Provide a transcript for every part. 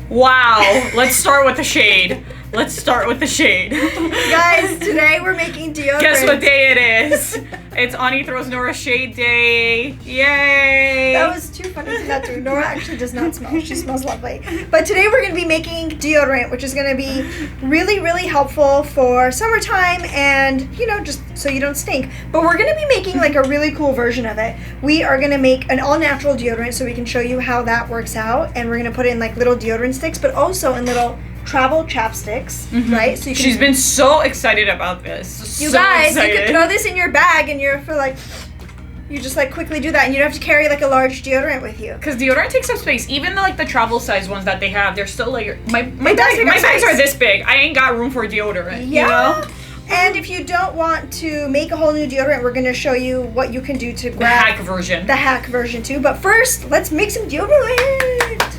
Wow. Let's start with the shade. Let's start with the shade. Guys, today we're making deodorant. Guess what day it is? It's Ani Throws Nora Shade Day. Yay! That was too funny to not do. Nora actually does not smell. She smells lovely. But today we're going to be making deodorant, which is going to be really, really helpful for summertime and, you know, just so you don't stink. But we're going to be making like a really cool version of it. We are going to make an all-natural deodorant so we can show you how that works out. And we're going to put it in like little deodorant sticks, but also in little travel chapsticks, right? So you can, She's been so excited about this. you so guys, excited. you can throw this in your bag and you're for like, you just like quickly do that and you don't have to carry like a large deodorant with you. Because deodorant takes up space. Even the travel size ones that they have, they're still like my It does take up bags space. are this big. I ain't got room for deodorant. Yeah. You know? And if you don't want to make a whole new deodorant, we're going to show you what you can do to The grab hack version. the hack version too. But first, let's make some deodorant.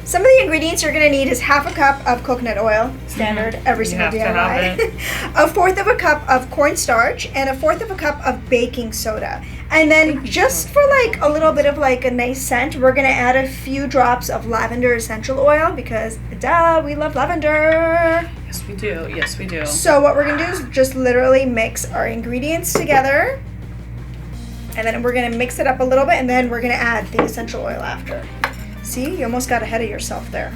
Some of the ingredients you're going to need is half a cup of coconut oil, standard, every You single have to have DIY. A fourth of a cup of cornstarch and a fourth of a cup of baking soda. And then just for like a little bit of like a nice scent, we're going to add a few drops of lavender essential oil because duh, we love lavender. Yes, we do. Yes, we do. So what we're going to do is just literally mix our ingredients together. And then we're going to mix it up a little bit and then we're going to add the essential oil after. See, you almost got ahead of yourself there.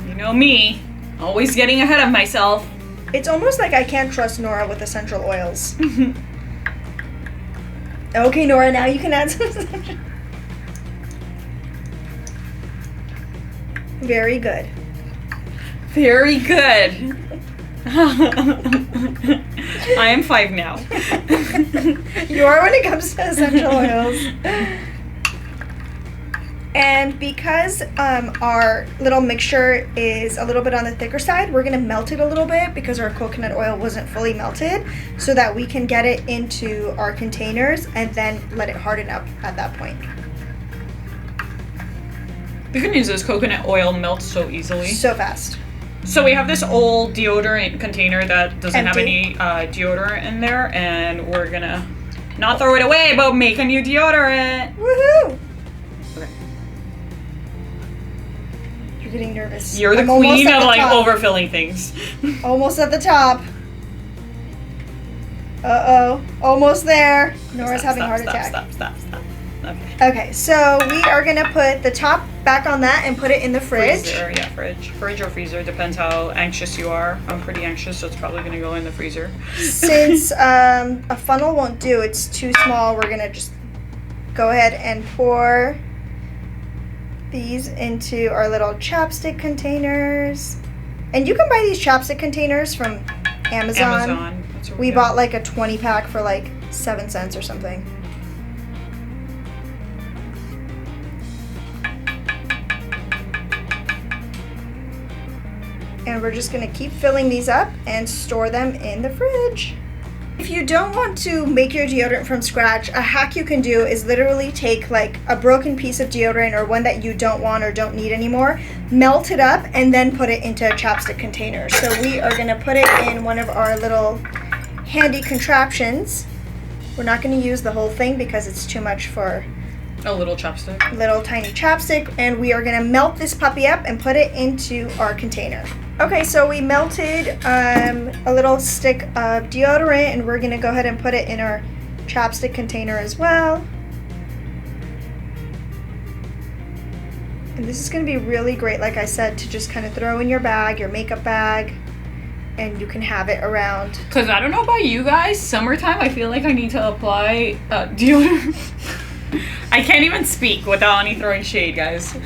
You know me, always getting ahead of myself. It's almost like I can't trust Nora with essential oils. Okay, Nora, now you can add some essential. Very good. Very good. I am 5 now. You are when it comes to essential oils. And because our little mixture is a little bit on the thicker side, we're going to melt it a little bit because our coconut oil wasn't fully melted so that we can get it into our containers and then let it harden up at that point. The good news is coconut oil melts so easily. So fast. So we have this old deodorant container that doesn't have Empty. any deodorant in there, and we're gonna not throw it away, but make a new deodorant. Woohoo! Okay. You're getting nervous. You're the I'm almost queen at of the like top. overfilling things. Almost at the top. Uh-oh. Almost there. Nora's having a heart attack. Stop. Okay. Okay, so we are going to put the top back on that and put it in the fridge. Freezer, yeah, fridge or freezer, depends how anxious you are. I'm pretty anxious, so it's probably gonna go in the freezer. Since a funnel won't do, it's too small, we're going to just go ahead and pour these into our little chapstick containers. And you can buy these chapstick containers from Amazon. That's what We got. bought like a 20 pack for like 7 cents or something. And we're just gonna keep filling these up and store them in the fridge. If you don't want to make your deodorant from scratch, a hack you can do is literally take like a broken piece of deodorant or one that you don't want or don't need anymore, melt it up, and then put it into a chapstick container. So we are gonna put it in one of our little handy contraptions. We're not gonna use the whole thing because it's too much for A little chopstick. little tiny chapstick, and we are gonna melt this puppy up and put it into our container. Okay, so we melted a little stick of deodorant and we're gonna go ahead and put it in our chapstick container as well. And this is gonna be really great, like I said, to just kind of throw in your bag, your makeup bag, and you can have it around. Cause I don't know about you guys, summertime I feel like I need to apply deodorant. I can't even speak without any throwing shade, guys.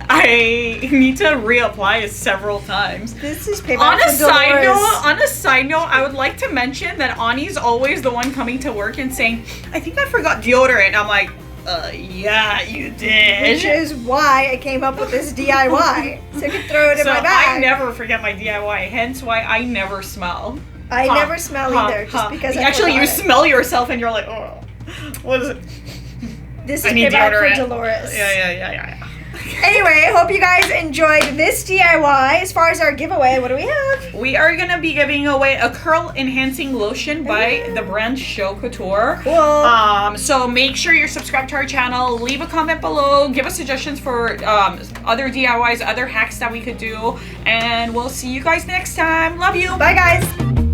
I need to reapply it several times. This is payback On a for side Dolores. note, I would like to mention that Ani's always the one coming to work and saying, "I think I forgot deodorant." I'm like, yeah, you did. Which is why I came up with this DIY. So I could throw it in So my bag. I never forget my DIY, hence why I never smell. I never smell either, just because I Actually, you forgot it. smell yourself and you're like, oh, what is it? This I is need payback deodorant. for Dolores. Yeah. Anyway, hope you guys enjoyed this DIY. As far as our giveaway, what do we have? We are gonna be giving away a curl enhancing lotion by the brand Show Couture. Cool. So make sure you're subscribed to our channel. Leave a comment below. Give us suggestions for other DIYs, other hacks that we could do, and we'll see you guys next time. Love you. Bye, guys.